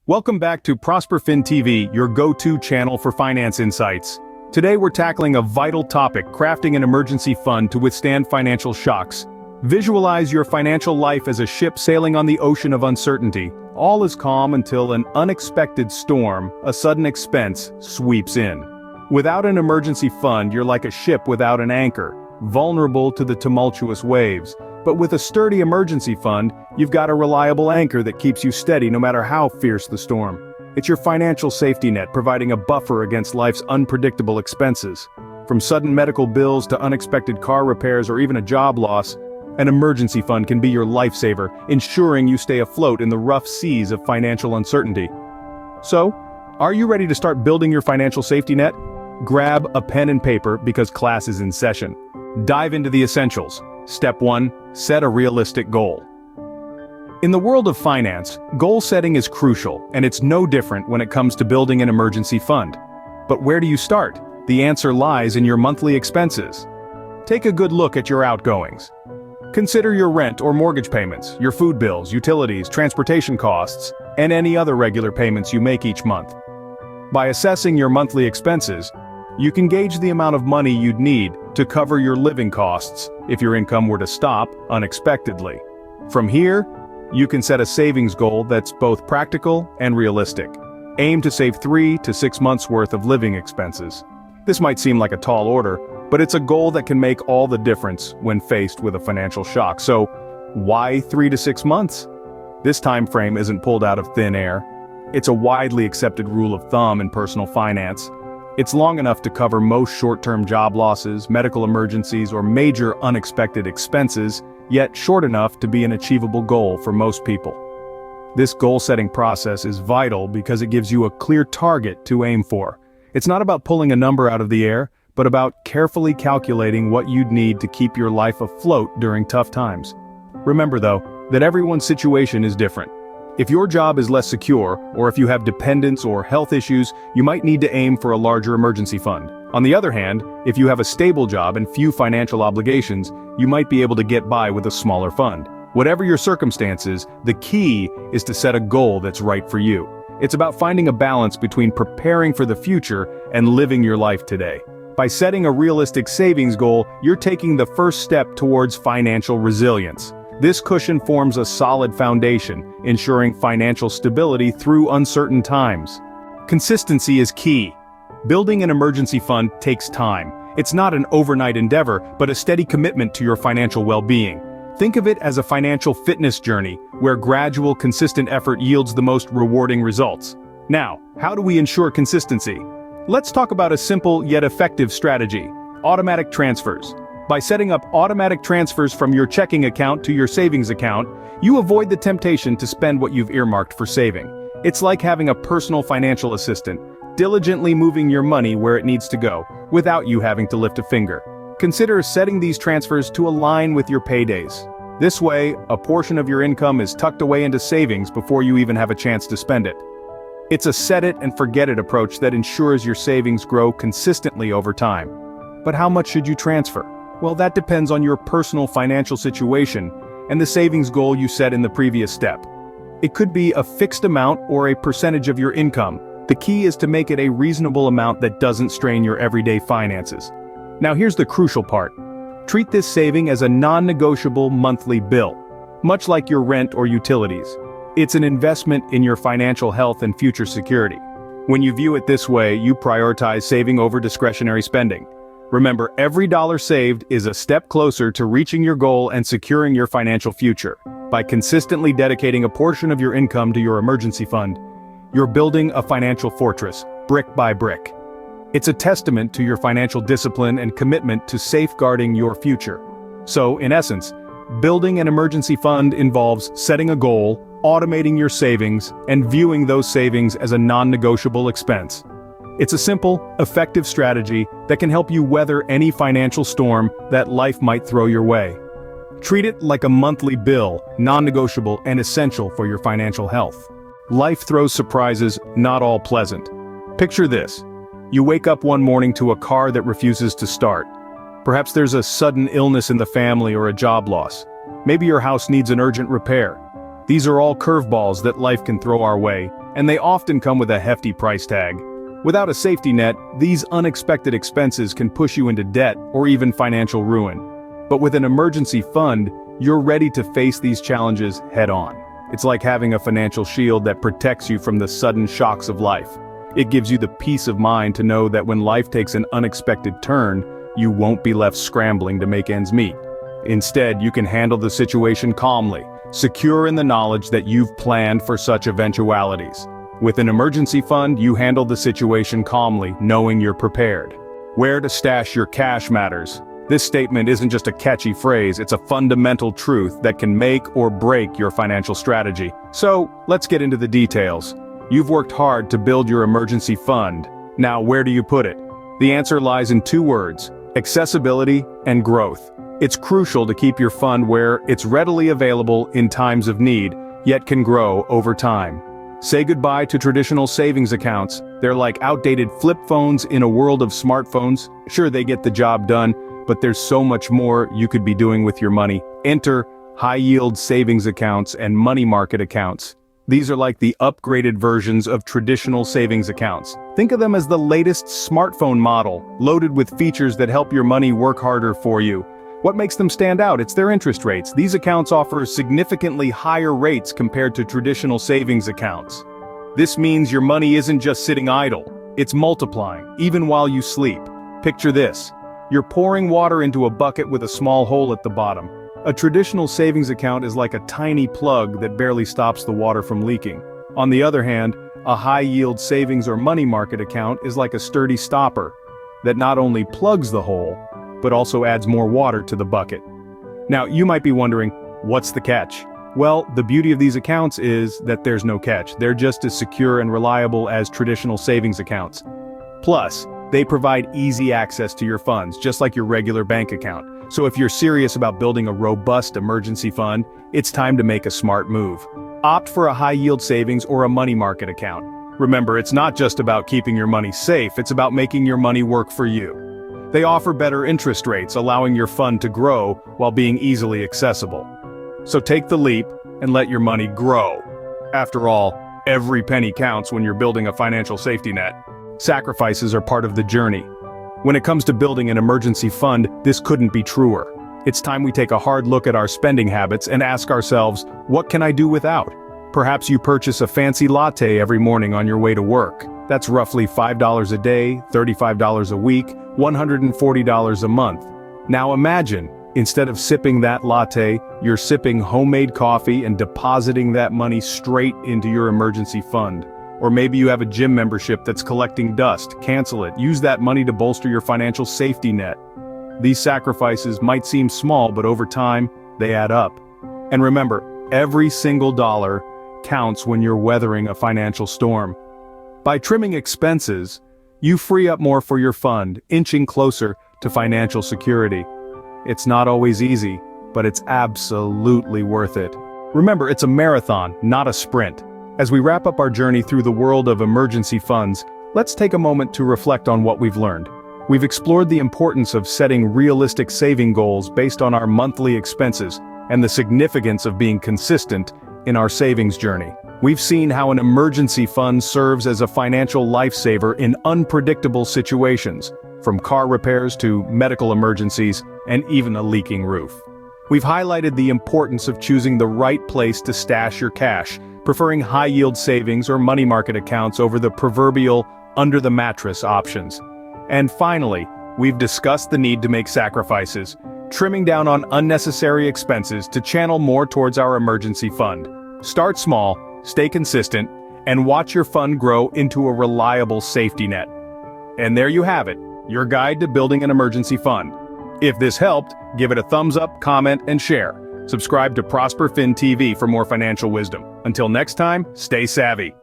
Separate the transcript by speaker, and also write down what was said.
Speaker 1: Welcome back to ProsperFin TV, your go-to channel for finance insights. Today we're tackling a vital topic, crafting an emergency fund to withstand financial shocks. Visualize your financial life as a ship sailing on the ocean of uncertainty. All is calm until an unexpected storm, a sudden expense, sweeps in. Without an emergency fund, you're like a ship without an anchor, vulnerable to the tumultuous waves. But with a sturdy emergency fund, you've got a reliable anchor that keeps you steady no matter how fierce the storm. It's your financial safety net, providing a buffer against life's unpredictable expenses. From sudden medical bills to unexpected car repairs or even a job loss, an emergency fund can be your lifesaver, ensuring you stay afloat in the rough seas of financial uncertainty. So, are you ready to start building your financial safety net? Grab a pen and paper because class is in session. Dive into the essentials. Step 1. Set a realistic goal. In the world of finance, goal setting is crucial, and it's no different when it comes to building an emergency fund. But where do you start? The answer lies in your monthly expenses. Take a good look at your outgoings. Consider your rent or mortgage payments, your food bills, utilities, transportation costs, and any other regular payments you make each month. By assessing your monthly expenses, you can gauge the amount of money you'd need to cover your living costs if your income were to stop unexpectedly. From here, you can set a savings goal that's both practical and realistic. Aim to save 3 to 6 months worth of living expenses. This might seem like a tall order, but it's a goal that can make all the difference when faced with a financial shock. So, why 3 to 6 months? This time frame isn't pulled out of thin air. It's a widely accepted rule of thumb in personal finance. It's long enough to cover most short-term job losses, medical emergencies, or major unexpected expenses, yet short enough to be an achievable goal for most people. This goal-setting process is vital because it gives you a clear target to aim for. It's not about pulling a number out of the air, but about carefully calculating what you'd need to keep your life afloat during tough times. Remember though, that everyone's situation is different. If your job is less secure, or if you have dependents or health issues, you might need to aim for a larger emergency fund. On the other hand, if you have a stable job and few financial obligations, you might be able to get by with a smaller fund. Whatever your circumstances, the key is to set a goal that's right for you. It's about finding a balance between preparing for the future and living your life today. By setting a realistic savings goal, you're taking the first step towards financial resilience. This cushion forms a solid foundation, ensuring financial stability through uncertain times. Consistency is key. Building an emergency fund takes time. It's not an overnight endeavor, but a steady commitment to your financial well-being. Think of it as a financial fitness journey, where gradual, consistent effort yields the most rewarding results. Now, how do we ensure consistency? Let's talk about a simple yet effective strategy: automatic transfers. By setting up automatic transfers from your checking account to your savings account, you avoid the temptation to spend what you've earmarked for saving. It's like having a personal financial assistant, diligently moving your money where it needs to go, without you having to lift a finger. Consider setting these transfers to align with your paydays. This way, a portion of your income is tucked away into savings before you even have a chance to spend it. It's a set-it-and-forget-it approach that ensures your savings grow consistently over time. But how much should you transfer? Well, that depends on your personal financial situation and the savings goal you set in the previous step. It could be a fixed amount or a percentage of your income. The key is to make it a reasonable amount that doesn't strain your everyday finances. Now here's the crucial part. Treat this saving as a non-negotiable monthly bill, much like your rent or utilities. It's an investment in your financial health and future security. When you view it this way, you prioritize saving over discretionary spending. Remember, every dollar saved is a step closer to reaching your goal and securing your financial future. By consistently dedicating a portion of your income to your emergency fund, you're building a financial fortress, brick by brick. It's a testament to your financial discipline and commitment to safeguarding your future. So, in essence, building an emergency fund involves setting a goal, automating your savings, and viewing those savings as a non-negotiable expense. It's a simple, effective strategy that can help you weather any financial storm that life might throw your way. Treat it like a monthly bill, non-negotiable and essential for your financial health. Life throws surprises, not all pleasant. Picture this. You wake up one morning to a car that refuses to start. Perhaps there's a sudden illness in the family or a job loss. Maybe your house needs an urgent repair. These are all curveballs that life can throw our way, and they often come with a hefty price tag. Without a safety net, these unexpected expenses can push you into debt or even financial ruin. But with an emergency fund, you're ready to face these challenges head-on. It's like having a financial shield that protects you from the sudden shocks of life. It gives you the peace of mind to know that when life takes an unexpected turn, you won't be left scrambling to make ends meet. Instead, you can handle the situation calmly, secure in the knowledge that you've planned for such eventualities. With an emergency fund, you handle the situation calmly, knowing you're prepared. Where to stash your cash matters. This statement isn't just a catchy phrase, it's a fundamental truth that can make or break your financial strategy. So, let's get into the details. You've worked hard to build your emergency fund. Now, where do you put it? The answer lies in two words: accessibility and growth. It's crucial to keep your fund where it's readily available in times of need, yet can grow over time. Say goodbye to traditional savings accounts. They're like outdated flip phones in a world of smartphones. Sure, they get the job done, but there's so much more you could be doing with your money. Enter high-yield savings accounts and money market accounts. These are like the upgraded versions of traditional savings accounts. Think of them as the latest smartphone model, loaded with features that help your money work harder for you. What makes them stand out? It's their interest rates. These accounts offer significantly higher rates compared to traditional savings accounts. This means your money isn't just sitting idle, it's multiplying, even while you sleep. Picture this. You're pouring water into a bucket with a small hole at the bottom. A traditional savings account is like a tiny plug that barely stops the water from leaking. On the other hand, a high-yield savings or money market account is like a sturdy stopper that not only plugs the hole, but also adds more water to the bucket. Now, you might be wondering, what's the catch? Well, the beauty of these accounts is that there's no catch. They're just as secure and reliable as traditional savings accounts. Plus, they provide easy access to your funds, just like your regular bank account. So if you're serious about building a robust emergency fund, it's time to make a smart move. Opt for a high-yield savings or a money market account. Remember, it's not just about keeping your money safe, it's about making your money work for you. They offer better interest rates, allowing your fund to grow while being easily accessible. So take the leap and let your money grow. After all, every penny counts when you're building a financial safety net. Sacrifices are part of the journey. When it comes to building an emergency fund, this couldn't be truer. It's time we take a hard look at our spending habits and ask ourselves, what can I do without? Perhaps you purchase a fancy latte every morning on your way to work. That's roughly $5 a day, $35 a week, $140 a month. Now imagine, instead of sipping that latte, you're sipping homemade coffee and depositing that money straight into your emergency fund. Or maybe you have a gym membership that's collecting dust. Cancel it. Use that money to bolster your financial safety net. These sacrifices might seem small, but over time, they add up. And remember, every single dollar counts when you're weathering a financial storm. By trimming expenses, you free up more for your fund, inching closer to financial security. It's not always easy, but it's absolutely worth it. Remember, it's a marathon, not a sprint. As we wrap up our journey through the world of emergency funds, let's take a moment to reflect on what we've learned. We've explored the importance of setting realistic saving goals based on our monthly expenses and the significance of being consistent in our savings journey. We've seen how an emergency fund serves as a financial lifesaver in unpredictable situations, from car repairs to medical emergencies and even a leaking roof. We've highlighted the importance of choosing the right place to stash your cash, preferring high-yield savings or money market accounts over the proverbial under-the-mattress options. And finally, we've discussed the need to make sacrifices, trimming down on unnecessary expenses to channel more towards our emergency fund. Start small, stay consistent, and watch your fund grow into a reliable safety net. And there you have it, your guide to building an emergency fund. If this helped, give it a thumbs up, comment, and share. Subscribe to ProsperFin TV for more financial wisdom. Until next time, stay savvy.